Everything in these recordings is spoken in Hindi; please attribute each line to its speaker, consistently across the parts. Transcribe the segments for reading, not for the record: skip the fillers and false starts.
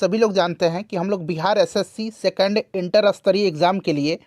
Speaker 1: सभी लोग जानते हैं कि हम लोग बिहार एसएससी सेकंड इंटर स्तरीय एग्जाम के लिए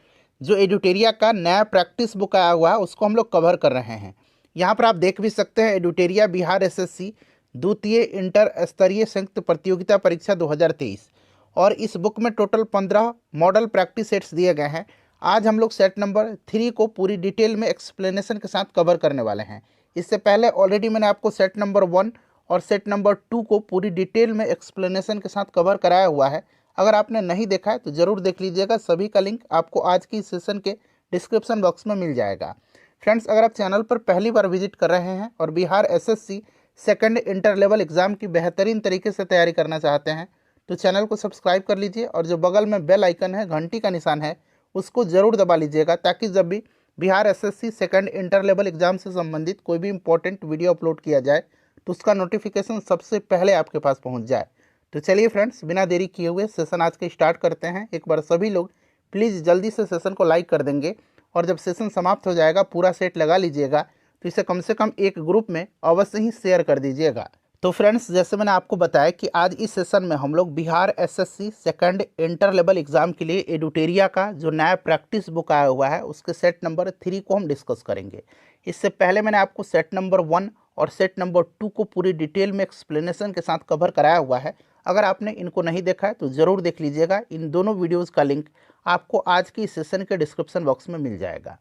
Speaker 1: जो एडुटेरिया का नया प्रैक्टिस बुक आया हुआ है उसको हम लोग कवर कर रहे हैं। यहाँ पर आप देख भी सकते हैं एडुटेरिया बिहार एसएससी द्वितीय इंटर स्तरीय संयुक्त प्रतियोगिता परीक्षा 2023 और इस बुक में टोटल 15 मॉडल प्रैक्टिस सेट्स दिए गए हैं। आज हम लोग सेट नंबर 3 को पूरी डिटेल में एक्सप्लेनेशन के साथ कवर करने वाले हैं। इससे पहले ऑलरेडी मैंने आपको सेट नंबर 1 और सेट नंबर 2 को पूरी डिटेल में एक्सप्लेनेशन के साथ कवर कराया हुआ है। अगर आपने नहीं देखा है तो ज़रूर देख लीजिएगा। सभी का लिंक आपको आज की सेशन के डिस्क्रिप्शन बॉक्स में मिल जाएगा। फ्रेंड्स, अगर आप चैनल पर पहली बार विजिट कर रहे हैं और Bihar SSC second inter level exam की बेहतरीन तरीके से तैयारी करना चाहते हैं तो चैनल को सब्सक्राइब कर लीजिए और जो बगल में बेल आइकन है, घंटी का निशान है, उसको ज़रूर दबा लीजिएगा ताकि जब भी Bihar SSC second inter level exam से संबंधित कोई भी इंपॉर्टेंट वीडियो अपलोड किया जाए तो उसका नोटिफिकेशन सबसे पहले आपके पास पहुंच जाए। तो चलिए फ्रेंड्स, बिना देरी किए हुए सेशन आज के स्टार्ट करते हैं। एक बार सभी लोग प्लीज़ जल्दी से सेशन को लाइक कर देंगे और जब सेशन समाप्त हो जाएगा पूरा सेट लगा लीजिएगा तो इसे कम से कम एक ग्रुप में अवश्य ही शेयर कर दीजिएगा। तो फ्रेंड्स, जैसे मैंने आपको बताया कि आज इस सेशन में हम लोग Bihar SSC second inter level exam के लिए एडुटेरिया का जो नया प्रैक्टिस बुक आया हुआ है उसके सेट नंबर 3 को हम डिस्कस करेंगे। इससे पहले मैंने आपको सेट नंबर 1 और सेट नंबर 2 को पूरी डिटेल में एक्सप्लेनेशन के साथ कवर कराया हुआ है। अगर आपने इनको नहीं देखा है तो ज़रूर देख लीजिएगा। इन दोनों वीडियोज़ का लिंक आपको आज की सेशन के डिस्क्रिप्शन बॉक्स में मिल जाएगा।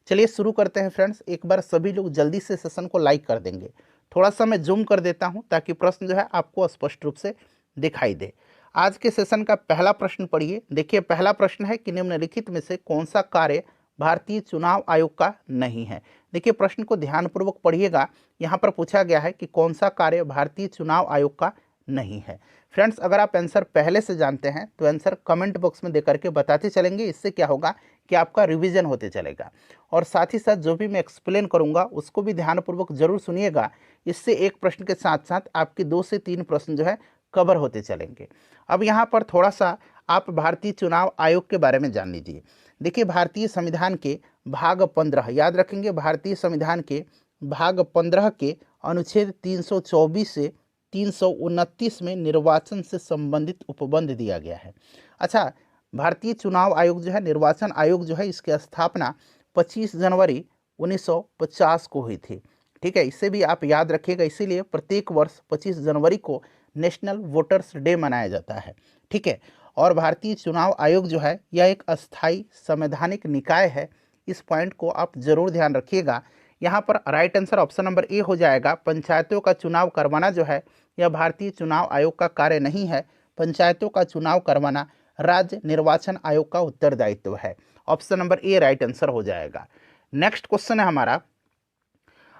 Speaker 1: चलिए शुरू करते हैं फ्रेंड्स। एक बार सभी लोग जल्दी से सेशन को लाइक कर देंगे। थोड़ा सा मैं जूम कर देता हूं ताकि प्रश्न जो है आपको स्पष्ट रूप से दिखाई दे। आज के सेशन का पहला प्रश्न पढ़िए। देखिए, पहला प्रश्न है कि निम्नलिखित में से कौन सा कार्य भारतीय चुनाव आयोग का नहीं है। देखिए, प्रश्न को ध्यानपूर्वक पढ़िएगा। यहाँ पर पूछा गया है कि कौन सा कार्य भारतीय चुनाव आयोग का नहीं है। फ्रेंड्स, अगर आप आंसर पहले से जानते हैं तो आंसर कमेंट बॉक्स में देकर के बताते चलेंगे। इससे क्या होगा कि आपका रिवीजन होते चलेगा और साथ ही साथ जो भी मैं एक्सप्लेन करूंगा उसको भी ध्यानपूर्वक जरूर सुनिएगा। इससे एक प्रश्न के साथ साथ आपके 2 से 3 प्रश्न जो है कवर होते चलेंगे। अब यहाँ पर थोड़ा सा आप भारतीय चुनाव आयोग के बारे में जान लीजिए। देखिए, भारतीय संविधान के भाग 15, याद रखेंगे, भारतीय संविधान के भाग 15 के अनुच्छेद 324 से 329 में निर्वाचन से संबंधित उपबंध दिया गया है। अच्छा, भारतीय चुनाव आयोग जो है, निर्वाचन आयोग जो है, इसकी स्थापना 25 जनवरी 1950 को हुई थी। ठीक है, इसे भी आप याद रखिएगा। इसीलिए प्रत्येक वर्ष 25 जनवरी को नेशनल वोटर्स डे मनाया जाता है। ठीक है, और भारतीय चुनाव आयोग जो है यह एक अस्थायी संवैधानिक निकाय है। इस पॉइंट को आप जरूर ध्यान रखिएगा। यहाँ पर right answer option number A हो जाएगा। पंचायतों का चुनाव करवाना जो है यह भारतीय चुनाव आयोग का कार्य नहीं है। पंचायतों का चुनाव करवाना राज्य निर्वाचन आयोग का उत्तरदायित्व है। Option number A right answer हो जाएगा। नेक्स्ट क्वेश्चन है हमारा,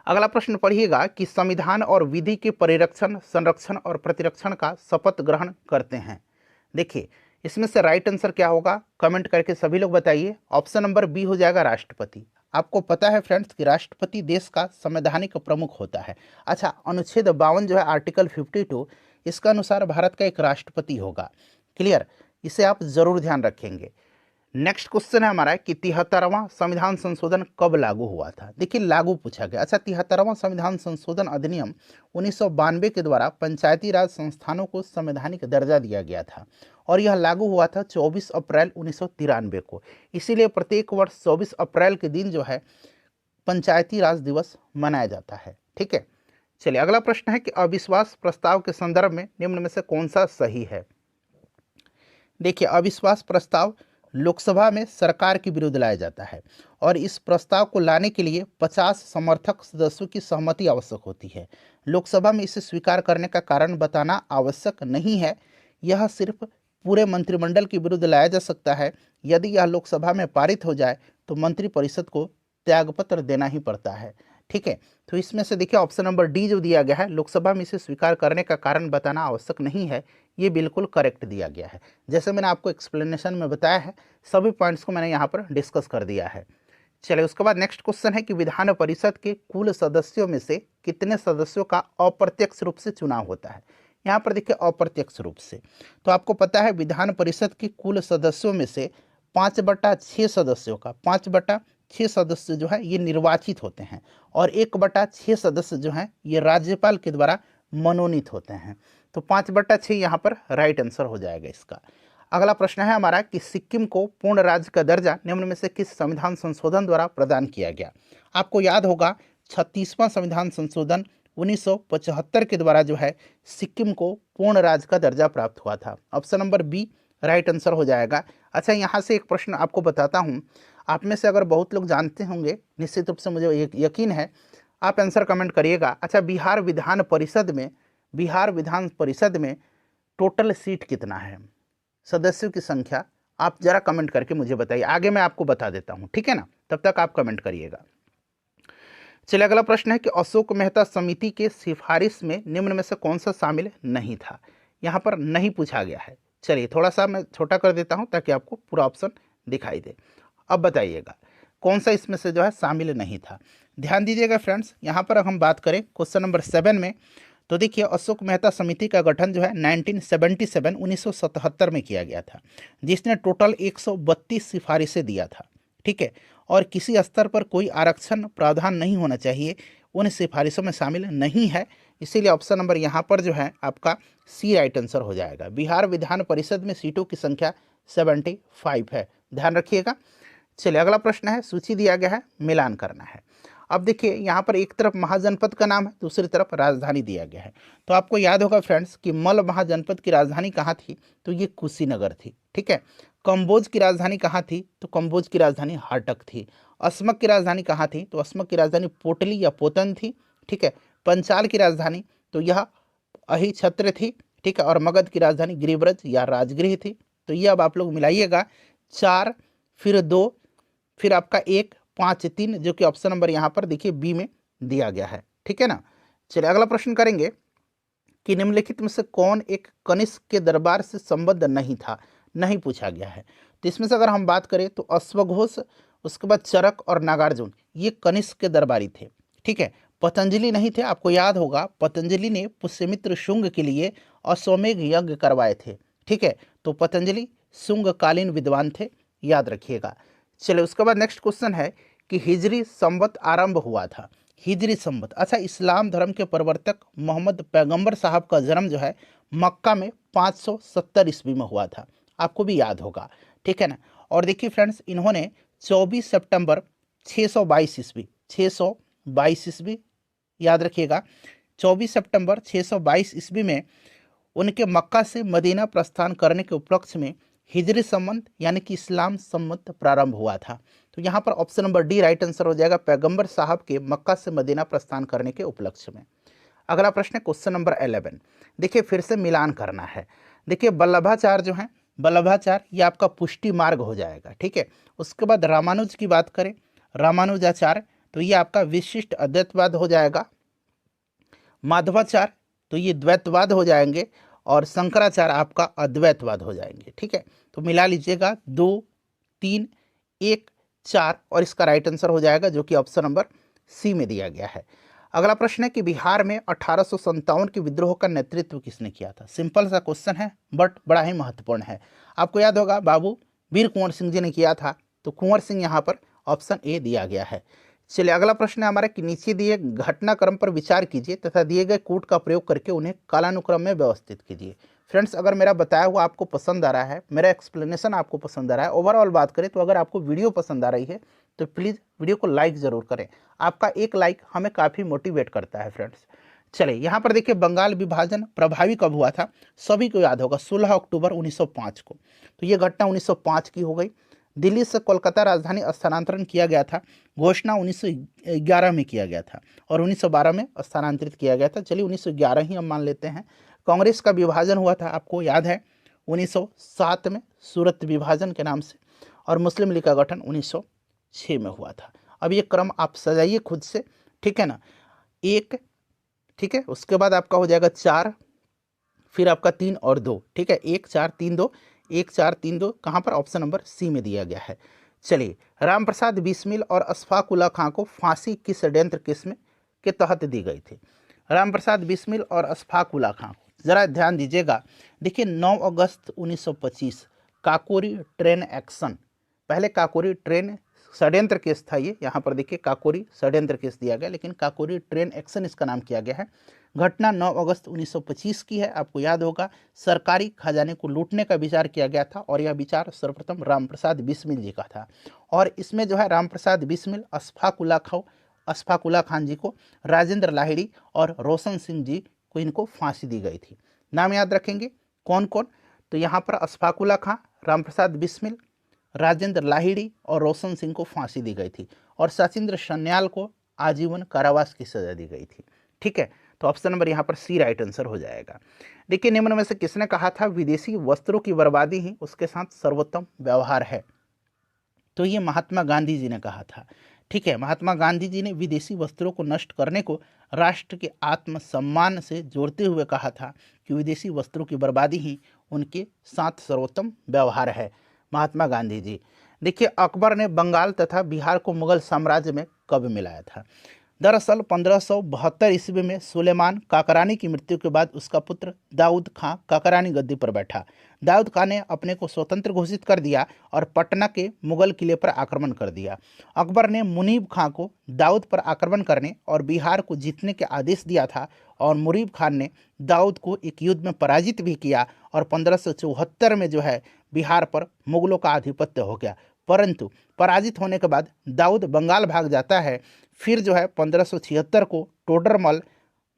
Speaker 1: अगला प्रश्न पढ़िएगा कि संविधान और विधि के परिरक्षण, संरक्षण और प्रतिरक्षण का शपथ ग्रहण करते हैं। देखिए, इसमें से राइट आंसर क्या होगा, कमेंट करके सभी लोग बताइए। ऑप्शन नंबर बी हो जाएगा राष्ट्रपति। आपको पता है फ्रेंड्स कि राष्ट्रपति देश का संवैधानिक प्रमुख होता है। अच्छा, अनुच्छेद 52 जो है आर्टिकल 52, इसका अनुसार भारत का एक राष्ट्रपति होगा। क्लियर, इसे आप जरूर ध्यान रखेंगे। नेक्स्ट क्वेश्चन है हमारा कि 73वां संविधान संशोधन कब लागू हुआ था। देखिए, लागू पूछा गया। अच्छा, 73वां संविधान संशोधन अधिनियम 1992 के द्वारा पंचायती राज संस्थानों को संवैधानिक दर्जा दिया गया था और यह लागू हुआ था 24 अप्रैल 1993 को। इसीलिए प्रत्येक वर्ष 24 अप्रैल के दिन जो है पंचायती राज दिवस मनाया जाता है। ठीक है, चलिए अगला प्रश्न है कि अविश्वास प्रस्ताव के संदर्भ में निम्न में से कौन सा सही है। देखिए, अविश्वास प्रस्ताव लोकसभा में सरकार के विरुद्ध लाया जाता है और इस प्रस्ताव को लाने के लिए 50 समर्थक सदस्यों की सहमति आवश्यक होती है। लोकसभा में इसे स्वीकार करने का कारण बताना आवश्यक नहीं है। यह सिर्फ पूरे मंत्रिमंडल के विरुद्ध लाया जा सकता है। यदि यह लोकसभा में पारित हो जाए तो मंत्रिपरिषद को त्यागपत्र देना ही पड़ता है। ठीक है, तो इसमें से देखिए ऑप्शन नंबर डी जो दिया गया है, लोकसभा में इसे स्वीकार करने का कारण बताना आवश्यक नहीं है, ये बिल्कुल करेक्ट दिया गया है। जैसे मैंने आपको एक्सप्लेनेशन में बताया है, सभी पॉइंट्स को मैंने यहाँ पर डिस्कस कर दिया है। चलिए, उसके बाद नेक्स्ट क्वेश्चन है कि विधान परिषद के कुल सदस्यों में से कितने सदस्यों का अप्रत्यक्ष रूप से चुनाव होता है। यहाँ पर देखिए अप्रत्यक्ष रूप से, तो आपको पता है विधान परिषद के कुल सदस्यों में से 5/6 सदस्यों का 5/6 सदस्य जो है ये निर्वाचित होते हैं और 1/6 सदस्य जो हैं ये राज्यपाल के द्वारा मनोनीत होते हैं। तो 5/6 यहाँ पर राइट आंसर हो जाएगा इसका। अगला प्रश्न है हमारा कि सिक्किम को पूर्ण राज्य का दर्जा निम्न में से किस संविधान संशोधन द्वारा प्रदान किया गया। आपको याद होगा 36वां संविधान संशोधन 1975 के द्वारा जो है सिक्किम को पूर्ण राज्य का दर्जा प्राप्त हुआ था। Option number b right answer हो जाएगा। अच्छा, यहाँ से एक प्रश्न आपको बताता हूँ, आप में से अगर बहुत लोग जानते होंगे, निश्चित रूप से मुझे यकीन है, आप आंसर कमेंट करिएगा। अच्छा, बिहार विधान परिषद में टोटल सीट कितना है, सदस्यों की संख्या, आप जरा कमेंट करके मुझे बताइए। आगे मैं आपको बता देता हूं, ठीक है ना, तब तक आप कमेंट करिएगा। चलिए, अगला प्रश्न है कि अशोक मेहता समिति के सिफारिश में निम्न में से कौन सा शामिल नहीं था। यहां पर नहीं पूछा गया है। चलिए थोड़ा सा मैं छोटा कर देता हूं ताकि आपको पूरा ऑप्शन दिखाई दे। अब बताइएगा कौन सा इसमें से जो है शामिल नहीं था। ध्यान दीजिएगा फ्रेंड्स, यहाँ पर हम बात करें क्वेश्चन नंबर 7 में, तो देखिए अशोक मेहता समिति का गठन जो है 1977 में किया गया था, जिसने टोटल 132 सिफारिशें दिया था, ठीक है, और किसी स्तर पर कोई आरक्षण प्रावधान नहीं होना चाहिए उन सिफारिशों में शामिल नहीं है। इसीलिए ऑप्शन नंबर यहाँ पर जो है आपका सी राइट आंसर हो जाएगा। बिहार विधान परिषद में सीटों की संख्या 75 है, ध्यान रखिएगा। चलिए अगला प्रश्न है, सूची दिया गया है, मिलान करना है। अब देखिए यहाँ पर एक तरफ महाजनपद का नाम है, दूसरी तरफ राजधानी दिया गया है। तो आपको याद होगा फ्रेंड्स कि मल महाजनपद की राजधानी कहाँ थी, तो ये कुशीनगर थी, ठीक है। कंबोज की राजधानी कहाँ थी, तो कंबोज की राजधानी हाटक थी। असमक की राजधानी कहाँ थी, तो असमक की राजधानी पोटली या पोतन थी, ठीक है। पंचाल की राजधानी तो यह अहिछत्र थी, ठीक है, और मगध की राजधानी गिरिब्रज या राजगृह थी। तो ये अब आप लोग मिलाइएगा, 4 फिर 2 फिर आपका 1 5 3, जो कि ऑप्शन नंबर यहाँ पर देखिए बी में दिया गया है, ठीक है ना। चलिए अगला प्रश्न करेंगे कि निम्नलिखित में से कौन एक कनिष्क के दरबार से संबद्ध नहीं था, नहीं पूछा गया है। तो इसमें से अगर हम बात करें तो अश्वघोष, उसके बाद चरक और नागार्जुन, ये कनिष्क के दरबारी थे, ठीक है। पतंजलि नहीं थे। आपको याद होगा पतंजलि ने पुष्यमित्र शुंग के लिए अश्वमेघ यज्ञ करवाए थे, ठीक है। तो पतंजलि शुंगकालीन विद्वान थे, याद रखिएगा। चलिए उसके बाद नेक्स्ट क्वेश्चन है कि हिजरी संवत आरंभ हुआ था। हिजरी संवत, अच्छा, इस्लाम धर्म के प्रवर्तक मोहम्मद पैगंबर साहब का जन्म जो है मक्का में 570 ईस्वी में हुआ था, आपको भी याद होगा, ठीक है ना। और देखिए फ्रेंड्स, इन्होंने 24 सितंबर 622 ईस्वी, याद रखिएगा, 24 सितंबर 622 ईस्वी में उनके मक्का से मदीना प्रस्थान करने के उपलक्ष्य में हिजरी संवत यानी कि इस्लाम संवत प्रारंभ हुआ था। तो यहाँ पर option number D right answer हो जाएगा, पैगंबर साहब के मक्का से मदीना प्रस्थान करने के उपलक्ष्य में। अगला प्रश्न है क्वेश्चन नंबर 11। देखिए फिर से मिलान करना है। देखिए वल्लभाचार्य जो है, वल्लभाचार्य ये आपका पुष्टि मार्ग हो जाएगा, ठीक है। उसके बाद रामानुज की बात करें, रामानुजाचार्य तो ये आपका विशिष्ट अद्वैतवाद हो जाएगा। माधवाचार्य तो ये द्वैतवाद हो जाएंगे, और शंकराचार्य आपका अद्वैतवाद हो जाएंगे, ठीक है। तो मिला लीजिएगा 2 3 1 4, और इसका राइट आंसर हो जाएगा जो कि ऑप्शन नंबर सी में दिया गया है। अगला प्रश्न है कि बिहार में 1857 के विद्रोह का नेतृत्व किसने किया था। सिंपल सा क्वेश्चन है बट बड़ा ही महत्वपूर्ण है। आपको याद होगा बाबू वीर कुंवर सिंह जी ने किया था, तो कुंवर सिंह यहाँ पर ऑप्शन ए दिया गया है। चलिए अगला प्रश्न है हमारा कि नीचे दिए घटनाक्रम पर विचार कीजिए तथा दिए गए कूट का प्रयोग करके उन्हें कालानुक्रम में व्यवस्थित कीजिए। फ्रेंड्स, अगर मेरा बताया हुआ आपको पसंद आ रहा है, मेरा एक्सप्लेनेशन आपको पसंद आ रहा है, ओवरऑल बात करें तो अगर आपको वीडियो पसंद आ रही है तो प्लीज़ वीडियो को लाइक ज़रूर करें। आपका एक लाइक हमें काफ़ी मोटिवेट करता है फ्रेंड्स। चलिए यहाँ पर देखिए बंगाल विभाजन प्रभावी कब हुआ था, सभी को याद होगा 16 अक्टूबर 1905 को। तो ये घटना 1905 की हो गई। दिल्ली से कोलकाता राजधानी स्थानांतरण किया गया था, घोषणा 1911 में किया गया था, और 1912 में स्थानांतरित किया गया था। चलिए 1911 ही हम मान लेते हैं। कांग्रेस का विभाजन हुआ था, आपको याद है 1907 में सूरत विभाजन के नाम से, और मुस्लिम लीग का गठन 1906 में हुआ था। अब ये क्रम आप सजाइए खुद से, ठीक है ना। 1, ठीक है, उसके बाद आपका हो जाएगा 4, फिर आपका 3 और 2, ठीक है, 1 4 3 2, 1 4 3 2, कहाँ पर ऑप्शन नंबर सी में दिया गया है। चलिए रामप्रसाद बिस्मिल और अशफाक उल्ला खां को फांसी किस षड्यंत्र किस्म के तहत दी गई थी। रामप्रसाद बिस्मिल और अशफाक उल्ला खां को जरा ध्यान दीजिएगा। देखिए 9 अगस्त 1925 काकोरी ट्रेन एक्शन, पहले काकोरी ट्रेन षड्यंत्र केस था ये। यहाँ पर देखिए काकोरी षड्यंत्र केस दिया गया, लेकिन काकोरी ट्रेन एक्शन इसका नाम किया गया है। घटना 9 अगस्त 1925 की है। आपको याद होगा सरकारी खजाने को लूटने का विचार किया गया था और यह विचार सर्वप्रथम रामप्रसाद बिस्मिल जी का था। और इसमें जो है रामप्रसाद बिस्मिल, अशफाक उल्ला खान जी को, राजेंद्र लाहिड़ी और रोशन सिंह जी को इनको फांसी दी गई थी। नाम याद रखेंगे कौन कौन, तो यहाँ पर अशफाक उल्ला खान, रामप्रसाद बिस्मिल, राजेंद्र लाहिड़ी और रोशन सिंह को फांसी दी गई थी और सचिंद्र सन्याल को आजीवन कारावास की सजा दी गई थी। ठीक है, तो ऑप्शन नंबर यहाँ पर सी राइट आंसर हो जाएगा। देखिए निम्न में से किसने कहा था विदेशी वस्त्रों की बर्बादी ही उसके साथ सर्वोत्तम व्यवहार है, तो ये महात्मा गांधी जी ने कहा था। ठीक है, महात्मा गांधी जी ने विदेशी वस्त्रों को नष्ट करने को राष्ट्र के आत्मसम्मान से जोड़ते हुए कहा था कि विदेशी वस्त्रों की बर्बादी ही उनके साथ सर्वोत्तम व्यवहार है, महात्मा गांधी जी। देखिए अकबर ने बंगाल तथा बिहार को मुगल साम्राज्य में कब मिलाया था। दरअसल 1572 ईस्वी में सुलेमान काकरानी की मृत्यु के बाद उसका पुत्र दाऊद खां काकरानी गद्दी पर बैठा। दाऊद खां ने अपने को स्वतंत्र घोषित कर दिया और पटना के मुगल किले पर आक्रमण कर दिया। अकबर ने मुनीब खां को दाऊद पर आक्रमण करने और बिहार को जीतने के आदेश दिया था और मुनीब खान ने दाऊद को एक युद्ध में पराजित भी किया और 1574 में जो है बिहार पर मुगलों का आधिपत्य हो गया। परंतु पराजित होने के बाद दाऊद बंगाल भाग जाता है। फिर जो है 1576 को टोडरमल,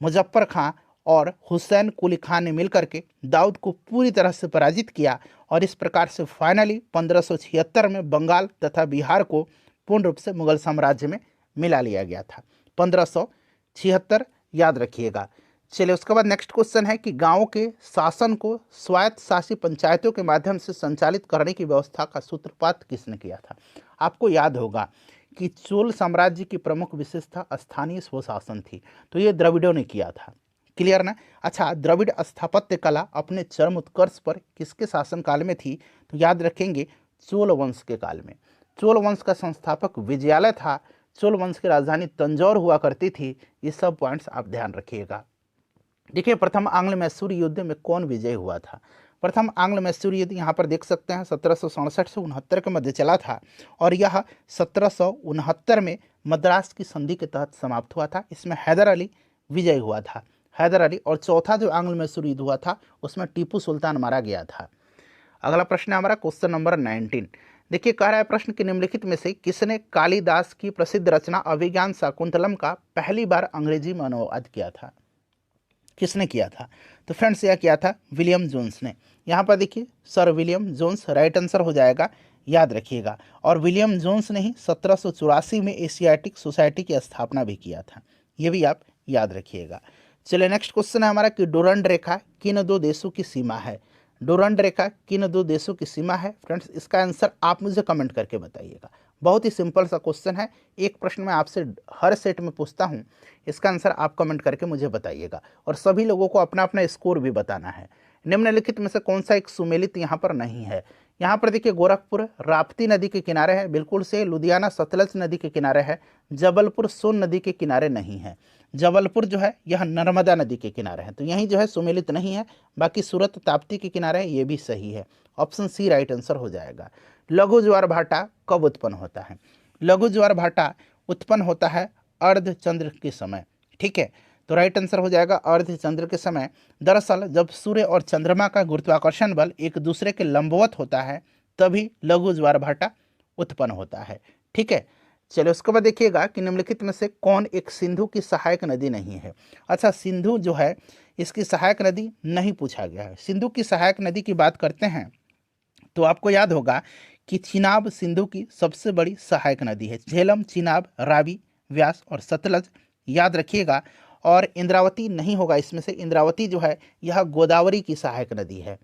Speaker 1: मुजफ्फर खां और हुसैन कुली खान ने मिलकर के दाऊद को पूरी तरह से पराजित किया और इस प्रकार से फाइनली 1576 में बंगाल तथा बिहार को पूर्ण रूप से मुगल साम्राज्य में मिला लिया गया था। 1576 याद रखिएगा। चलिए उसके बाद नेक्स्ट क्वेश्चन है कि गांवों के शासन को स्वायत्त शासी पंचायतों के माध्यम से संचालित करने की व्यवस्था का सूत्रपात किसने किया था। आपको याद होगा कि चोल साम्राज्य की प्रमुख विशेषता स्थानीय स्वशासन थी, तो ये द्रविड़ों ने किया था। क्लियर ना। अच्छा, द्रविड़ स्थापत्य कला अपने चरम उत्कर्ष पर किसके शासनकाल में थी, तो याद रखेंगे चोल वंश के काल में। चोल वंश का संस्थापक विजयालय था। चोल वंश की राजधानी तंजौर हुआ करती थी। ये सब पॉइंट्स आप ध्यान रखिएगा। देखिए प्रथम आंग्ल मैसूर युद्ध में कौन विजय हुआ था। प्रथम आंग्ल मैसूर युद्ध यहाँ पर देख सकते हैं 1767 से 69 के मध्य चला था और यह 1769 में मद्रास की संधि के तहत समाप्त हुआ था। इसमें हैदर अली विजय हुआ था, हैदर अली। और चौथा जो आंग्ल मैसूर युद्ध हुआ था उसमें टीपू सुल्तान मारा गया था। अगला प्रश्न है हमारा क्वेश्चन नंबर 19। देखिए कह रहा है प्रश्न के निम्नलिखित में से किसने कालिदास की प्रसिद्ध रचना अभिज्ञान शाकुंतलम का पहली बार अंग्रेजी में अनुवाद किया था। किसने किया था, तो फ्रेंड्स यह किया था विलियम जोन्स ने। यहाँ पर देखिए sir William Jones right answer हो जाएगा, याद रखिएगा। और विलियम जोन्स ने ही 1784 में एशियाटिक सोसाइटी की स्थापना भी किया था, ये भी आप याद रखिएगा। चलिए नेक्स्ट क्वेश्चन है हमारा कि डुरंड रेखा किन दो देशों की सीमा है। डुरंड रेखा किन दो देशों की सीमा है। फ्रेंड्स इसका आंसर आप मुझे कमेंट करके बताइएगा। बहुत ही सिंपल सा क्वेश्चन है, एक प्रश्न मैं आपसे हर सेट में पूछता हूँ, इसका आंसर आप कमेंट करके मुझे बताइएगा और सभी लोगों को अपना अपना स्कोर भी बताना है। निम्नलिखित में से कौन सा एक सुमेलित यहाँ पर नहीं है। यहाँ पर देखिए गोरखपुर राप्ती नदी के किनारे है, बिल्कुल से। लुधियाना सतलज नदी के किनारे है। जबलपुर सोन नदी के किनारे नहीं है। जबलपुर जो है यह नर्मदा नदी के किनारे है, तो यही जो है सुमेलित नहीं है। बाकी सूरत ताप्ती के किनारे है, ये भी सही है। ऑप्शन सी राइट आंसर हो जाएगा। लघु ज्वार भाटा कब उत्पन्न होता है। लघु ज्वार भाटा उत्पन्न होता है अर्धचंद्र के समय। ठीक है, तो राइट आंसर हो जाएगा अर्धचंद्र के समय। दरअसल जब सूर्य और चंद्रमा का गुरुत्वाकर्षण बल एक दूसरे के लंबवत होता है तभी लघु ज्वार भाटा उत्पन्न होता है। ठीक है, चलिए उसके बाद देखिएगा कि निम्नलिखित में से कौन एक सिंधु की सहायक नदी नहीं है। अच्छा, सिंधु जो है इसकी सहायक नदी नहीं पूछा गया है। सिंधु की सहायक नदी की बात करते हैं तो आपको याद होगा कि चिनाब सिंधु की सबसे बड़ी सहायक नदी है। झेलम, चिनाब, रावी, व्यास और सतलज याद रखिएगा। और इंद्रावती नहीं होगा इसमें से, इंद्रावती जो है यह गोदावरी की सहायक नदी है।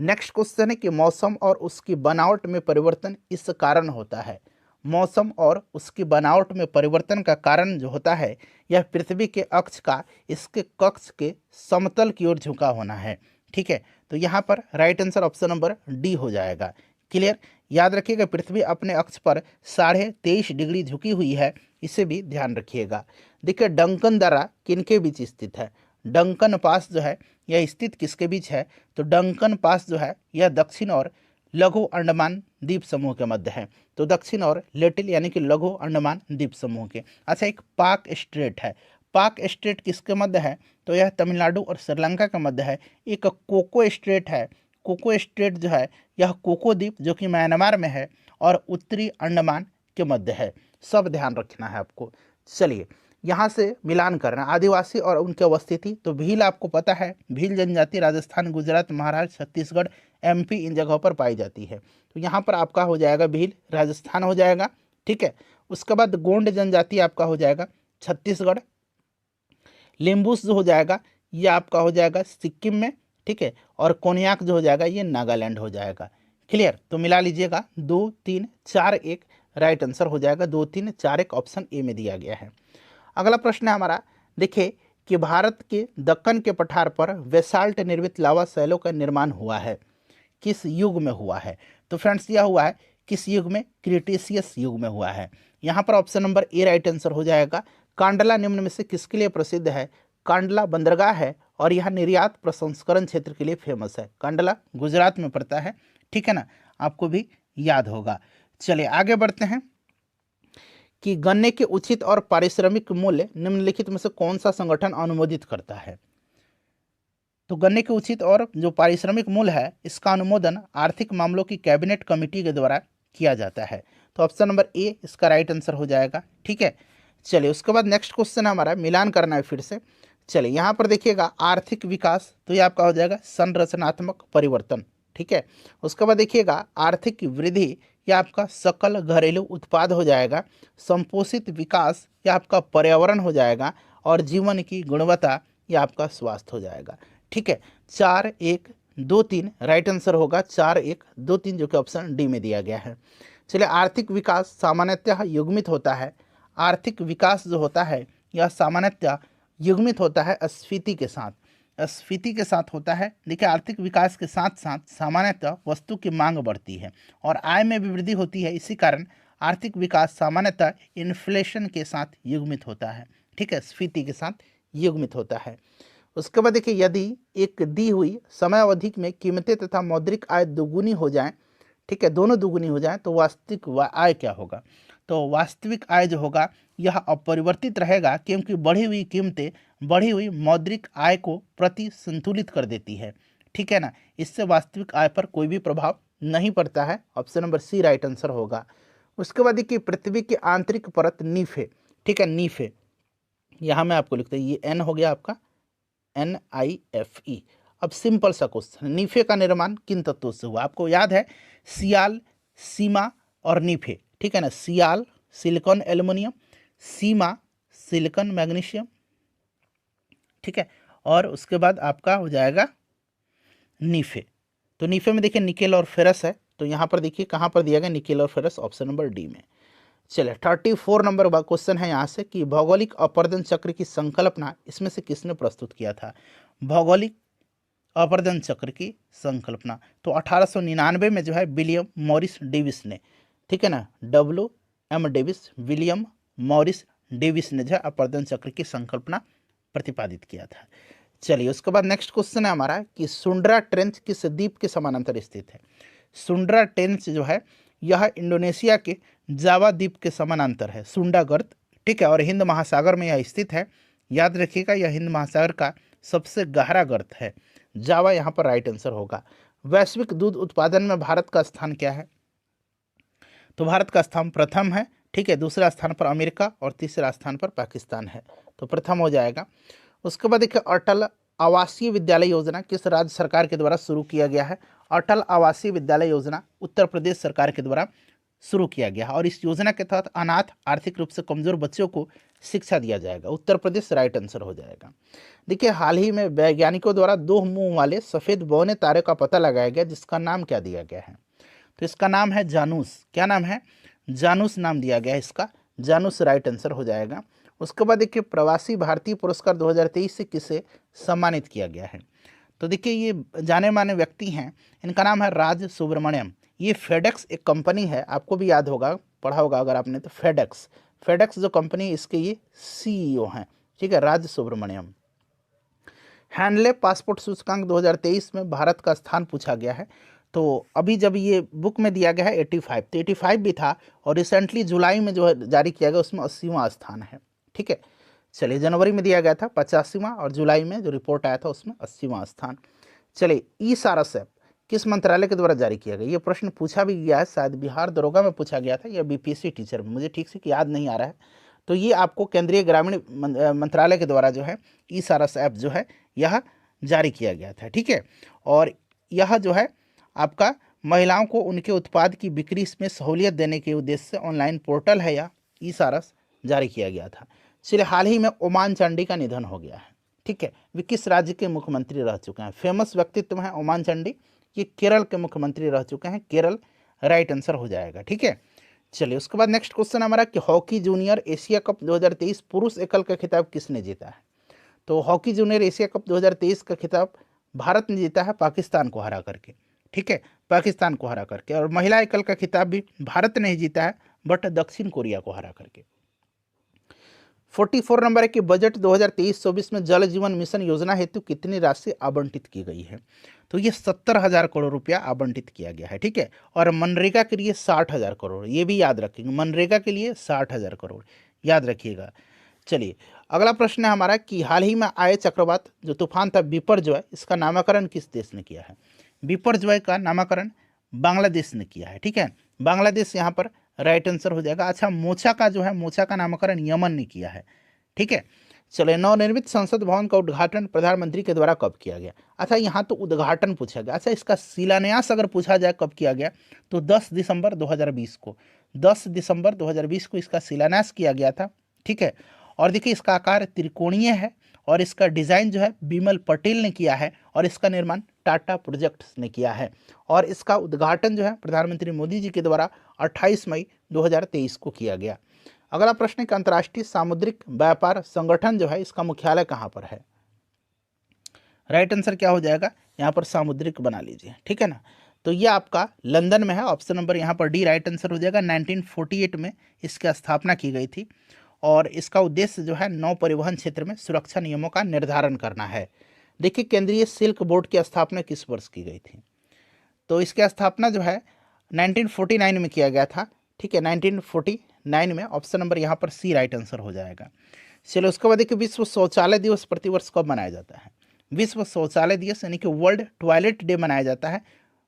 Speaker 1: नेक्स्ट क्वेश्चन है कि मौसम और उसकी बनावट में परिवर्तन इस कारण होता है। मौसम और उसकी बनावट में परिवर्तन का कारण जो होता है यह पृथ्वी के अक्ष का इसके कक्ष के समतल की ओर झुका होना है। ठीक है, तो यहाँ पर right answer option number D हो जाएगा। क्लियर, याद रखिएगा पृथ्वी अपने अक्ष पर 23.5 डिग्री झुकी हुई है, इसे भी ध्यान रखिएगा। देखिए डंकन दर्रा किनके बीच स्थित है। डंकन पास जो है यह स्थित किसके बीच है, तो डंकन पास जो है यह दक्षिण और लघु अंडमान द्वीप समूह के मध्य है। तो दक्षिण और लिटिल यानी कि लघु अंडमान द्वीप समूह के। अच्छा, एक पाक स्ट्रेट है। पाक स्ट्रेट किसके मध्य है? तो यह तमिलनाडु और श्रीलंका के मध्य है। एक कोको स्ट्रेट है। कोको स्ट्रेट जो है यह कोको द्वीप जो कि म्यांमार में है और उत्तरी अंडमान के मध्य है। सब ध्यान रखना है आपको। चलिए यहाँ से मिलान करना, आदिवासी और उनकी अवस्थिति। तो भील आपको पता है, भील जनजाति राजस्थान, गुजरात, महाराष्ट्र, छत्तीसगढ़, एमपी इन जगहों पर पाई जाती है। तो यहाँ पर आपका हो जाएगा भील, राजस्थान हो जाएगा। ठीक है, उसके बाद गोंड जनजाति आपका हो जाएगा छत्तीसगढ़। लिम्बूस जो हो जाएगा ये आपका हो जाएगा सिक्किम में। ठीक है, और कोन्याक जो हो जाएगा ये नागालैंड हो जाएगा। क्लियर? तो मिला लीजिएगा 2 3 4 1 राइट आंसर हो जाएगा। 2 3 4 1 ऑप्शन ए में दिया गया है। अगला प्रश्न है हमारा, देखिए कि भारत के दक्कन के पठार पर बेसाल्ट निर्मित लावा शैलों का निर्माण हुआ है, किस युग में हुआ है? तो फ्रेंड्स यह हुआ है किस युग में? क्रिटेशियस युग में हुआ है। यहाँ पर option number A right answer हो जाएगा। कांडला निम्न में से किसके लिए प्रसिद्ध है? कांडला बंदरगाह है और यह निर्यात प्रसंस्करण क्षेत्र के लिए फेमस है। कांडला गुजरात में पड़ता है। ठीक है ना, आपको भी याद होगा। चलिए आगे बढ़ते हैं कि गन्ने के उचित और पारिश्रमिक मूल्य निम्नलिखित में से कौन सा संगठन अनुमोदित करता है? तो गन्ने के उचित और जो पारिश्रमिक मूल्य है इसका अनुमोदन आर्थिक मामलों की कैबिनेट कमेटी के द्वारा किया जाता है। तो ऑप्शन नंबर ए इसका राइट आंसर हो जाएगा। ठीक है, चलिए उसके बाद नेक्स्ट क्वेश्चन हमारा मिलान करना है फिर से। चलिए यहाँ पर देखिएगा आर्थिक विकास, तो ये आपका हो जाएगा संरचनात्मक परिवर्तन। ठीक है, उसके बाद देखिएगा आर्थिक वृद्धि, यह आपका सकल घरेलू उत्पाद हो जाएगा। संपोषित विकास, यह आपका पर्यावरण हो जाएगा। और जीवन की गुणवत्ता, यह आपका स्वास्थ्य हो जाएगा। ठीक है, 4 1 2 3 राइट आंसर होगा। 4 1 2 3 जो कि ऑप्शन डी में दिया गया है। चलिए आर्थिक विकास सामान्यतः युग्मित होता है। आर्थिक विकास जो होता है यह सामान्यतः युग्मित होता है स्फीति के साथ। स्फीति के साथ होता है। देखिए आर्थिक विकास के साथ साथ सामान्यतः वस्तु की मांग बढ़ती है और आय में भी वृद्धि होती है। इसी कारण आर्थिक विकास सामान्यतः इन्फ्लेशन के साथ युग्मित होता है। ठीक है, स्फीति के साथ युग्मित होता है। उसके बाद देखिए यदि एक दी हुई समय अवधि में कीमतें तथा मौद्रिक आय दोगुनी हो जाएं, ठीक है, दोनों दुगुनी हो जाएं, तो वास्तविक आय क्या होगा? तो वास्तविक आय जो होगा यह अपरिवर्तित रहेगा, क्योंकि बढ़ी हुई कीमतें बढ़ी हुई मौद्रिक आय को प्रति संतुलित कर देती है। ठीक है ना, इससे वास्तविक आय पर कोई भी प्रभाव नहीं पड़ता है। Option number c right answer होगा। उसके बाद देखिए पृथ्वी की आंतरिक परत नीफ है। ठीक है, नीफ है, यहाँ मैं आपको लिखता हूँ, ये एन हो गया आपका, NIFE। अब सिंपल सा क्वेश्चन, नीफे का निर्माण किन तत्वों से हुआ? आपको याद है सियाल, सीमा और नीफे। ठीक है ना, सियाल सिलिकॉन एल्युमिनियम, सीमा सिलिकॉन मैग्नीशियम। ठीक है, और उसके बाद आपका हो जाएगा नीफे। तो नीफे में देखिए निकेल और फेरस है। तो यहाँ पर देखिए कहाँ पर दिया गया, निकेल और फेरस, ऑप्शन नंबर डी में। चलिए 34 नंबर क्वेश्चन है यहाँ से कि भौगोलिक अपर्दन चक्र की संकल्पना इसमें से किसने प्रस्तुत किया था? भौगोलिक अपर्दन चक्र की संकल्पना तो 1899 में जो है विलियम मॉरिस डेविस ने, ठीक है ना, WM Davis, William Morris Davis ने जो है अपर्दन चक्र की संकल्पना प्रतिपादित किया था। चलिए उसके बाद नेक्स्ट क्वेश्चन है हमारा कि सुंड्रा ट्रेंच किस द्वीप के समानांतर स्थित है? सुंड्रा ट्रेंच जो है यह इंडोनेशिया के जावा द्वीप के समानांतर है, सुंडा गर्त। ठीक है, और हिंद महासागर में यह स्थित है। याद रखिएगा यह हिंद महासागर का सबसे गहरा गर्त है। जावा यहाँ पर राइट आंसर होगा। वैश्विक दूध उत्पादन में भारत का स्थान क्या है? तो भारत का स्थान प्रथम है। ठीक है, दूसरा स्थान पर अमेरिका और तीसरा स्थान पर पाकिस्तान है। तो प्रथम हो जाएगा। उसके बाद देखिए अटल आवासीय विद्यालय योजना किस राज्य सरकार के द्वारा शुरू किया गया है? अटल आवासीय विद्यालय योजना उत्तर प्रदेश सरकार के द्वारा शुरू किया गया है और इस योजना के तहत अनाथ, आर्थिक रूप से कमजोर बच्चों को शिक्षा दिया जाएगा। उत्तर प्रदेश राइट आंसर हो जाएगा। देखिए हाल ही में वैज्ञानिकों द्वारा 2 मुंह वाले सफेद बौने तारे का पता लगाया गया, जिसका नाम क्या दिया गया है? तो इसका नाम है जानूस। क्या नाम है? जानूस नाम दिया गया है इसका। जानूस राइट आंसर हो जाएगा। उसके बाद देखिए प्रवासी भारतीय पुरस्कार 2023 से किसे सम्मानित किया गया है? तो देखिए ये जाने माने व्यक्ति हैं, इनका नाम है राज सुब्रमण्यम। ये फेडेक्स एक कंपनी है, आपको भी याद होगा, पढ़ा होगा अगर आपने, तो फेडेक्स जो कंपनी इसके ये CEO हैं। ठीक है, राज सुब्रमण्यम। हैंडले पासपोर्ट सूचकांक 2023 में भारत का स्थान पूछा गया है। तो अभी जब ये बुक में दिया गया है 85, तो 85 भी था, और रिसेंटली जुलाई में जो है जारी किया गया उसमें 80वां स्थान है। ठीक है, चलिए जनवरी में दिया गया था 85वां, और जुलाई में जो रिपोर्ट आया था उसमें 80वां स्थान। चलिए ई सारस ऐप किस मंत्रालय के द्वारा जारी किया गया? ये प्रश्न पूछा भी गया है, शायद बिहार दरोगा में पूछा गया था या बीपीएससी टीचर में, मुझे ठीक से याद नहीं आ रहा है। तो ये आपको केंद्रीय ग्रामीण मंत्रालय के द्वारा जो है ई सारस ऐप जो है यह जारी किया गया था। ठीक है, और यह जो है आपका महिलाओं को उनके उत्पाद की बिक्री में सहूलियत देने के उद्देश्य से ऑनलाइन पोर्टल है या ई सारस जारी किया गया था। चलिए हाल ही में ओमान चांडी का निधन हो गया है। ठीक है, वे किस राज्य के मुख्यमंत्री रह चुके हैं? फेमस व्यक्तित्व है ओमान चांडी, ये केरल के मुख्यमंत्री रह चुके हैं। केरल राइट आंसर हो जाएगा। ठीक है, चलिए उसके बाद नेक्स्ट क्वेश्चन हमारा कि हॉकी जूनियर एशिया कप 2023 पुरुष एकल का खिताब किसने जीता है? तो हॉकी जूनियर एशिया कप 2023 का खिताब भारत ने जीता है पाकिस्तान को हरा करके। ठीक है, पाकिस्तान को हरा करके। और महिला एकल का खिताब भी भारत ने ही जीता है, बट दक्षिण कोरिया को हरा करके। 44 नंबर है कि बजट 2023-24 में जल जीवन मिशन योजना हेतु कितनी राशि आवंटित की गई है? तो ये 70,000 करोड़ रुपया आवंटित किया गया है। ठीक है, और मनरेगा के लिए 60,000 करोड़, ये भी याद रखेंगे, मनरेगा के लिए 60,000 करोड़ याद रखिएगा। चलिए अगला प्रश्न है हमारा कि हाल ही में आए चक्रवात जो तूफान था बिपरजॉय, इसका नामकरण किस देश ने किया है? बिपरजॉय का नामकरण बांग्लादेश ने किया है। ठीक है, बांग्लादेश यहाँ पर राइट आंसर हो जाएगा। अच्छा, मोचा का जो है, मोचा का नामकरण यमन ने किया है। ठीक है, चलिए नवनिर्मित संसद भवन का उद्घाटन प्रधानमंत्री के द्वारा कब किया गया? अच्छा, यहाँ तो उद्घाटन पूछा गया। अच्छा, इसका शिलान्यास अगर पूछा जाए कब किया गया, तो 10 दिसंबर 2020 को, 10 दिसंबर 2020 को इसका शिलान्यास किया गया था। ठीक है, और देखिए इसका आकार त्रिकोणीय है, और इसका डिज़ाइन जो है बिमल पटेल ने किया है, और इसका निर्माण टाटा प्रोजेक्ट्स ने किया है, और इसका उद्घाटन जो है प्रधानमंत्री मोदी जी के द्वारा 28 मई 2023 को किया गया। अगला प्रश्न है कि अंतर्राष्ट्रीय सामुद्रिक व्यापार संगठन जो है इसका मुख्यालय कहाँ पर है? राइट आंसर क्या हो जाएगा? यहाँ पर सामुद्रिक बना लीजिए। ठीक है ना, तो ये आपका लंदन में है। ऑप्शन नंबर यहाँ पर डी राइट आंसर हो जाएगा। 1948 में इसकी स्थापना की गई थी, और इसका उद्देश्य जो है नौ परिवहन क्षेत्र में सुरक्षा नियमों का निर्धारण करना है। देखिए केंद्रीय सिल्क बोर्ड की स्थापना किस वर्ष की गई थी? तो इसकी स्थापना जो है 1949 में किया गया था। ठीक है, 1949 में। ऑप्शन नंबर यहाँ पर सी राइट आंसर हो जाएगा। चलो उसके बाद देखिए विश्व शौचालय दिवस प्रतिवर्ष कब मनाया जाता है? विश्व शौचालय दिवस यानी कि वर्ल्ड टॉयलेट डे मनाया जाता है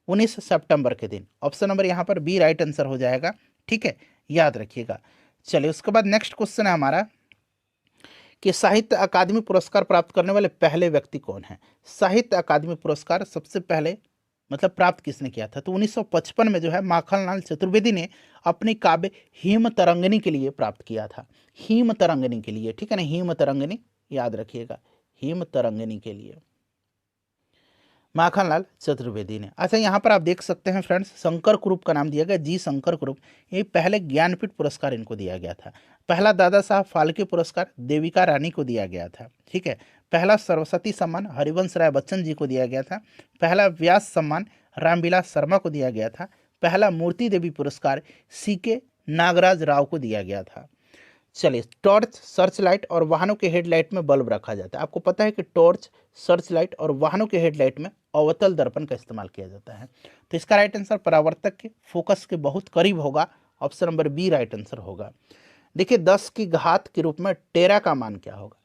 Speaker 1: 19 सितंबर के दिन। ऑप्शन नंबर यहाँ पर बी राइट आंसर हो जाएगा। ठीक है, याद रखिएगा। चलिए उसके बाद नेक्स्ट क्वेश्चन है हमारा कि साहित्य अकादमी पुरस्कार प्राप्त करने वाले पहले व्यक्ति कौन है? साहित्य अकादमी पुरस्कार सबसे पहले मतलब प्राप्त किसने किया था? तो 1955 में जो है माखनलाल चतुर्वेदी ने अपनी काव्य हिम तरंगिनी के लिए प्राप्त किया था। हिम तरंगिनी के लिए, ठीक है ना, हिम तरंगिनी याद रखिएगा, हिम तरंगिनी के लिए माखनलाल चतुर्वेदी ने। अच्छा, यहाँ पर आप देख सकते हैं फ्रेंड्स, शंकर कुरूप का नाम दिया गया, जी शंकर कुरूप। ये पहले ज्ञानपीठ पुरस्कार इनको दिया गया था। पहला दादा साहब फाल्के पुरस्कार देविका रानी को दिया गया था। ठीक है, पहला सरस्वती सम्मान हरिवंश राय बच्चन जी को दिया गया था। पहला व्यास सम्मान रामविलास शर्मा को दिया गया था। पहला मूर्ति देवी पुरस्कार सीके नागराज राव को दिया गया था। चलिए, टॉर्च, सर्च लाइट और वाहनों के हेडलाइट में बल्ब रखा जाता है। आपको पता है कि टॉर्च, सर्च लाइट और वाहनों के हेडलाइट में अवतल दर्पण का इस्तेमाल किया जाता है। तो इसका राइट आंसर परावर्तक के फोकस के बहुत करीब होगा। Option number b right answer होगा। देखिए 10 की घात के रूप में टेरा का मान क्या होगा?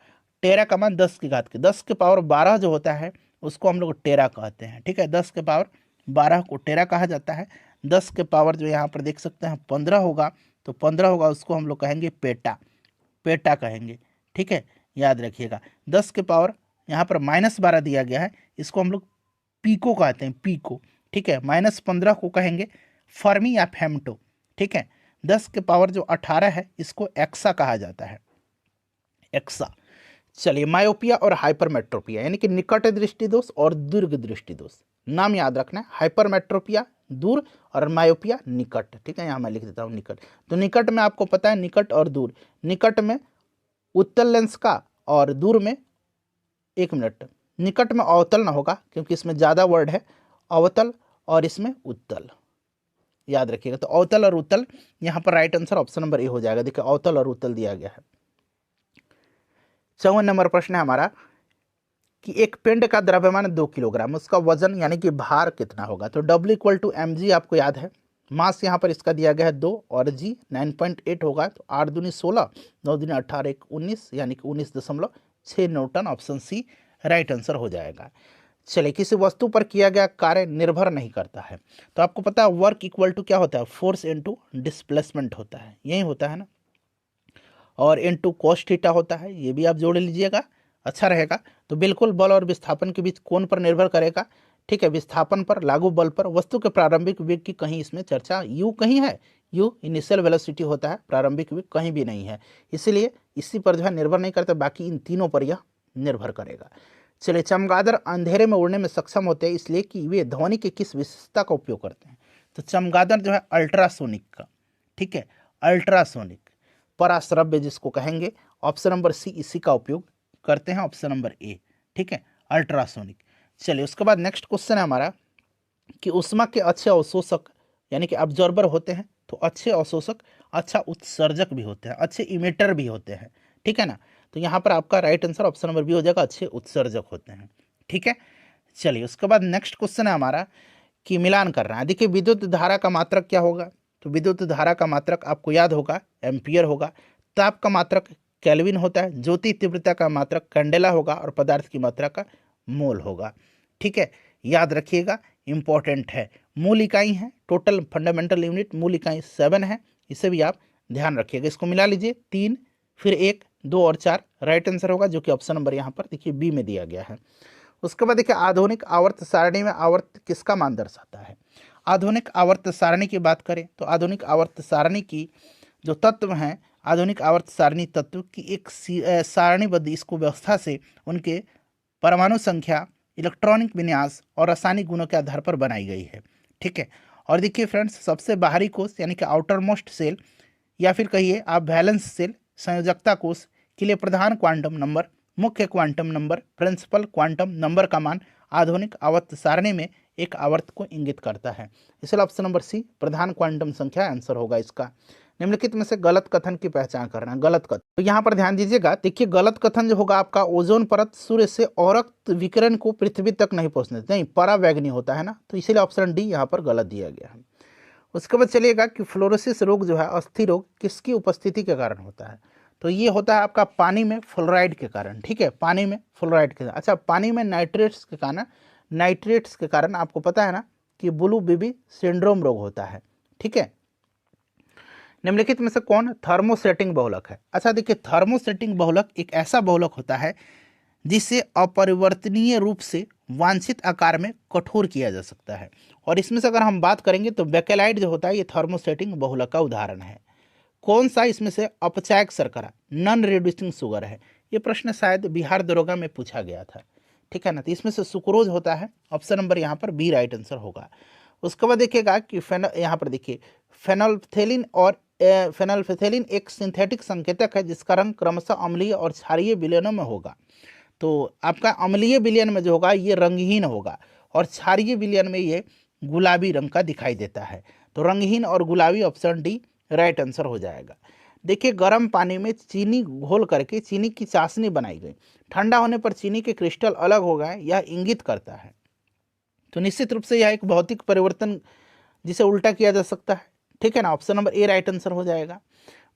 Speaker 1: टेरा का मान 10 की घात के 10 के पावर 12 जो होता है उसको हम लोग टेरा कहते हैं। ठीक है, 10 के पावर 12 को टेरा कहा जाता है। 10 के पावर जो यहाँ पर देख सकते हैं 15 होगा, तो 15 होगा उसको हम लोग कहेंगे पेटा, पेटा कहेंगे। ठीक है, याद रखिएगा। 10 के पावर यहाँ पर -12 दिया गया है, इसको हम लोग पीको कहते हैं, पीको। ठीक है, -15 को कहेंगे फर्मी या फेमटो। ठीक है, 10 के पावर जो 18 है इसको एक्सा कहा जाता है, एक्सा। चलिए, मायोपिया और हाइपरमेट्रोपिया यानी कि निकट दृष्टि दोष और दीर्घ दृष्टि दोष, नाम याद रखना है। हाइपरमेट्रोपिया दूर और मायोपिया निकट। ठीक है, यहाँ मैं लिख देता हूँ निकट। तो निकट में आपको पता है निकट और दूर, निकट में उत्तल लेंस का और दूर में, एक मिनट, निकट में अवतल ना होगा क्योंकि इसमें ज़्यादा वर्ड है, अवतल और इसमें उत्तल, याद रखिएगा। तो अवतल और उत्तल, यहाँ पर right answer option number A हो जाएगा। देखिए अवतल और उत्तल दिया गया है। 54 नंबर प्रश्न है हमारा कि एक पिंड का द्रव्यमान 2 किलोग्राम, उसका वजन यानी कि भार कितना होगा। तो W = mg आपको याद है, मास यहाँ पर इसका दिया गया है 2 और g 9.8 होगा। तो 8 दूनी 16, 9 दूनी 18, 1 19 यानी कि 19.6 newton, option c right answer हो जाएगा। चलिए, किसी वस्तु पर किया गया कार्य निर्भर नहीं करता है। तो आपको पता है वर्क इक्वल टू क्या होता है, फोर्स इनटू डिस्प्लेसमेंट होता है, यही होता है ना, और इनटू cos थीटा होता है, ये भी आप जोड़ लीजिएगा, अच्छा रहेगा। तो बिल्कुल बल और विस्थापन के बीच कौन पर निर्भर करेगा, ठीक है, विस्थापन पर, लागू बल पर, वस्तु के प्रारंभिक वेग की कहीं इसमें चर्चा, यू कहीं है, यू इनिशियल वेलोसिटी होता है, प्रारंभिक वेग कहीं भी नहीं है, इसलिए इसी पर जो है निर्भर नहीं करता, बाकी इन तीनों पर यह निर्भर करेगा। चलिए, चमगादड़ अंधेरे में उड़ने में सक्षम होते हैं इसलिए कि वे ध्वनि की किस विशेषता का उपयोग करते हैं। तो चमगादड़ जो है अल्ट्रासोनिक का, ठीक है, अल्ट्रासोनिक पराश्रव्य जिसको कहेंगे, ऑप्शन नंबर सी इसी का उपयोग करते हैं, ऑप्शन नंबर ए, ठीक है, अल्ट्रासोनिक। चलिए, उसके बाद नेक्स्ट क्वेश्चन है हमारा कि ऊष्मा के अच्छे अवशोषक यानी कि ऑब्जर्वर होते हैं, तो अच्छे अवशोषक अच्छा उत्सर्जक भी होते हैं, अच्छे इमिटर भी होते हैं, ठीक है ना। तो यहाँ पर आपका right answer option number b हो जाएगा, अच्छे उत्सर्जक होते हैं, ठीक है। चलिए, उसके बाद नेक्स्ट क्वेश्चन है हमारा कि मिलान करना है। देखिए, विद्युत धारा का मात्रक क्या होगा, तो विद्युत धारा का मात्रक आपको याद होगा एम्पियर होगा, ताप का मात्रक केल्विन होता है, ज्योति तीव्रता का मात्रक कैंडेला होगा, और पदार्थ की मात्रा का मोल होगा, ठीक है, याद रखिएगा, इंपॉर्टेंट है। मूल इकाई है, टोटल फंडामेंटल यूनिट मूल इकाई 7 है, इसे भी आप ध्यान रखिएगा। इसको मिला लीजिए, 3 फिर 1 2 और 4 राइट आंसर होगा, जो कि ऑप्शन नंबर यहाँ पर देखिए बी में दिया गया है। उसके बाद देखिए, आधुनिक आवर्त सारणी में आवर्त किसका मान दर्शाता है। आधुनिक आवर्त सारणी की बात करें तो आधुनिक आवर्त सारणी की जो तत्व हैं, आधुनिक आवर्त सारणी तत्व की एक सारणीबद्ध इसको व्यवस्था से उनके परमाणु संख्या, इलेक्ट्रॉनिक विन्यास और रासायनिक गुणों के आधार पर बनाई गई है, ठीक है। और देखिए फ्रेंड्स, सबसे बाहरी कोष यानी कि आउटर मोस्ट सेल या फिर कहिए आप वैलेंस सेल, संयोजकता कोष के लिए प्रधान क्वांटम नंबर, मुख्य quantum number, principal quantum number का मान आधुनिक आवर्त सारणी में एक आवर्त को इंगित करता है, इसलिए ऑप्शन नंबर सी प्रधान क्वांटम संख्या आंसर होगा इसका। निम्नलिखित में से गलत कथन की पहचान करना। गलत कथन, तो यहाँ पर ध्यान दीजिएगा, देखिए गलत कथन जो होगा आपका, ओजोन परत सूर्य से औरक्त विकिरण को पृथ्वी तक नहीं पहुँचने, नहीं, परावैग्नि होता है ना, तो इसीलिए ऑप्शन डी यहाँ पर गलत दिया गया है। उसके बाद चलिएगा कि फ्लोरोसिस रोग जो है, अस्थि रोग, किसकी उपस्थिति के कारण होता है। तो ये होता है आपका पानी में फ्लोराइड के कारण, ठीक है, पानी में फ्लोराइड के कारण। अच्छा, पानी में नाइट्रेट्स के कारण आपको पता है ना कि ब्लू बेबी सिंड्रोम रोग होता है, ठीक है। निम्नलिखित में से कौन थर्मोसेटिंग बहुलक है। अच्छा देखिए, थर्मोसेटिंग बहुलक एक ऐसा बहुलक होता है जिसे अपरिवर्तनीय रूप से वांछित आकार में कठोर किया जा सकता है, और इसमें से अगर हम बात करेंगे तो बेकेलाइट जो होता है ये थर्मोसेटिंग बहुलक का उदाहरण है। कौन सा इसमें से अपचायक शर्करा, नॉन रिड्यूसिंग शुगर है, ये प्रश्न शायद बिहार दरोगा में पूछा गया था, ठीक है ना। तो इसमें से सुक्रोज होता है, ऑप्शन नंबर यहाँ पर बी राइट आंसर होगा। उसके बाद देखिएगा कि यहाँ पर देखिए फेनोल्फथेलिन और फेनोल्फथेलिन एक सिंथेटिक संकेतक है जिसका रंग क्रमशः अम्लीय और क्षारीय विलयनों में होगा। तो आपका अम्लीय विलयन में जो होगा ये रंगहीन होगा, और क्षारीय विलयन में ये गुलाबी रंग का दिखाई देता है। तो रंगहीन और गुलाबी, ऑप्शन डी राइट आंसर हो जाएगा। देखिए, गर्म पानी में चीनी घोल करके चीनी की चाशनी बनाई गई, ठंडा होने पर चीनी के क्रिस्टल अलग हो गए, यह इंगित करता है। तो निश्चित रूप से यह एक भौतिक परिवर्तन जिसे उल्टा किया जा सकता है, ठीक है ना, option number A right answer हो जाएगा।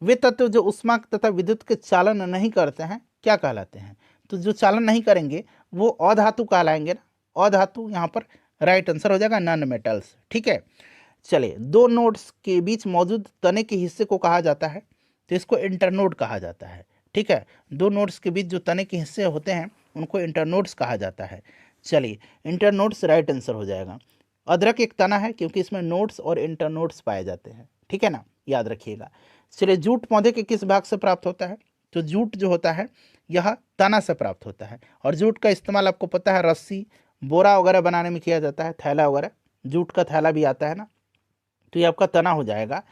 Speaker 1: वे तत्व जो ऊष्मा तथा विद्युत के चालन नहीं करते हैं क्या कहलाते हैं। तो जो चालन नहीं करेंगे वो अधातु कहलाएंगे ना, अधातु यहाँ पर राइट आंसर हो जाएगा, नॉन मेटल्स, ठीक है। चलिए, दो नोड्स के बीच मौजूद तने के हिस्से को कहा जाता है, तो इसको इंटरनोड कहा जाता है, ठीक है। दो नोड्स के बीच जो तने के हिस्से होते हैं उनको इंटरनोड्स कहा जाता है। चलिए, इंटरनोड्स राइट आंसर हो जाएगा। अदरक एक तना है क्योंकि इसमें नोड्स और इंटरनोड्स पाए जाते हैं, ठीक है ना, याद रखिएगा। चलिए, जूट पौधे के किस भाग से प्राप्त होता है। तो जूट जो होता है यह तना से प्राप्त होता है, और जूट का इस्तेमाल आपको पता है रस्सी, बोरा वगैरह बनाने में किया जाता है, थैला वगैरह, जूट का थैला भी आता है ना, तो ये आपका तना हो जाएगा।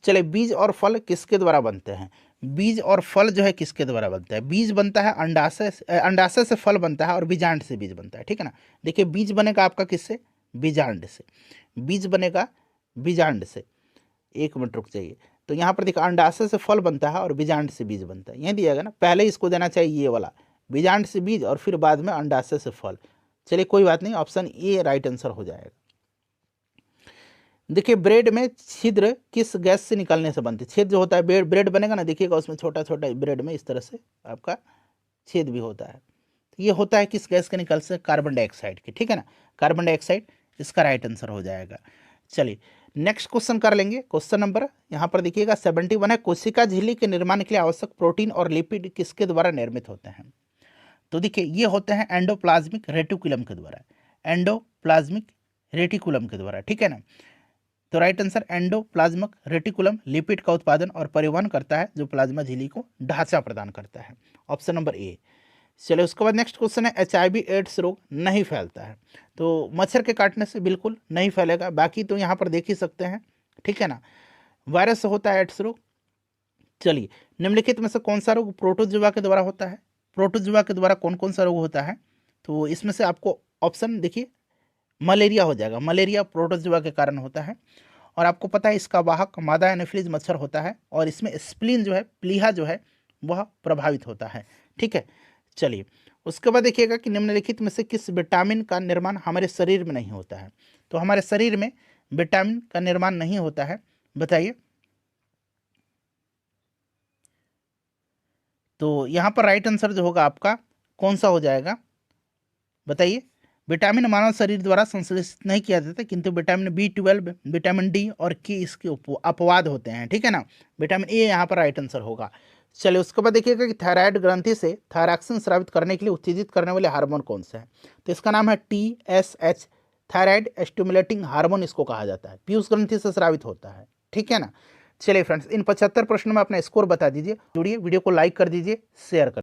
Speaker 1: चले, बीज और फल किसके द्वारा बनते हैं। बीज और फल जो है किसके द्वारा बनता है। बीज बनता है अंडाशय से, अंडाशय से फल बनता है, और बीजांड से बीज बनता है, ठीक है ना। देखिए, बीज बनेगा आपका किससे, बीजांड से, बीज बनेगा बीजांड से। एक मिनट रुक जाइए, तो यहाँ पर देखिए अंडाशय से फल बनता है और बीजांड से बीज बनता है, यही दिया गया ना, पहले इसको देना चाहिए ये वाला, बीजांड से बीज और फिर बाद में अंडाशय से फल। चलिए कोई बात नहीं, ऑप्शन ए राइट आंसर हो जाएगा। देखिए ब्रेड में छिद्र किस गैस से निकलने से बनते? छेद जो होता है ब्रेड बनेगा ना, देखिएगा उसमें छोटा छोटा ब्रेड में इस तरह से आपका छेद भी होता है। तो ये होता है किस गैस के निकल से? कार्बन डाइऑक्साइड के, ठीक है ना, कार्बन डाइऑक्साइड इसका राइट आंसर हो जाएगा। चलिए नेक्स्ट क्वेश्चन कर लेंगे। क्वेश्चन नंबर यहाँ पर देखिएगा 71 है, कोशिका झिल्ली के निर्माण के लिए आवश्यक प्रोटीन और लिपिड किसके द्वारा निर्मित होते हैं? तो देखिए ये होते हैं एंडोप्लाज्मिक रेटिकुलम के द्वारा, एंडोप्लाज्मिक रेटिकुलम के द्वारा, ठीक है ना। तो right answer endoplasmic reticulum lipid का उत्पादन और परिवहन करता है, जो प्लाज्मा झिल्ली को ढांचा प्रदान करता है। Option number A. चलिए उसके बाद नेक्स्ट क्वेश्चन है, HIV एड्स रोग नहीं फैलता है? तो मच्छर के काटने से बिल्कुल नहीं फैलेगा, बाकी तो यहाँ पर देख ही सकते हैं, ठीक है ना। वायरस से होता है एड्स रोग। चलिए निम्नलिखित में से कौन सा रोग प्रोटोजुआ के द्वारा होता है? प्रोटोजुआ के द्वारा कौन कौन सा रोग होता है? तो इसमें से आपको ऑप्शन देखिए, मलेरिया हो जाएगा, मलेरिया प्रोटोजुआ के कारण होता है। और आपको पता है इसका वाहक मादा एनोफिलीज मच्छर होता है, और इसमें स्प्लीन जो है, प्लीहा जो है, वह प्रभावित होता है, ठीक है। चलिए उसके बाद देखिएगा कि निम्नलिखित में से किस विटामिन का निर्माण हमारे शरीर में नहीं होता है? तो हमारे शरीर में विटामिन का निर्माण नहीं होता है, बताइए। तो यहाँ पर राइट आंसर जो होगा आपका कौन सा हो जाएगा, बताइए। विटामिन मानव शरीर द्वारा संश्लेषित नहीं किया जाता, किंतु विटामिन B12, विटामिन डी और के इसके अपवाद होते हैं, ठीक है ना। विटामिन ए यहाँ पर राइट आंसर होगा। चलिए उसके बाद देखिएगा कि थायराइड ग्रंथि से थायरॉक्सिन स्रावित करने के लिए उत्तेजित करने वाले हार्मोन कौन सा है? तो इसका नाम है TSH, थायराइड स्टिमुलेटिंग हार्मोन इसको कहा जाता है, पीयूष ग्रंथि से स्रावित होता है, ठीक है ना। चलिए फ्रेंड्स, इन 75 प्रश्नों में अपना स्कोर बता दीजिए, जुड़िए, वीडियो को लाइक कर दीजिए, शेयर कर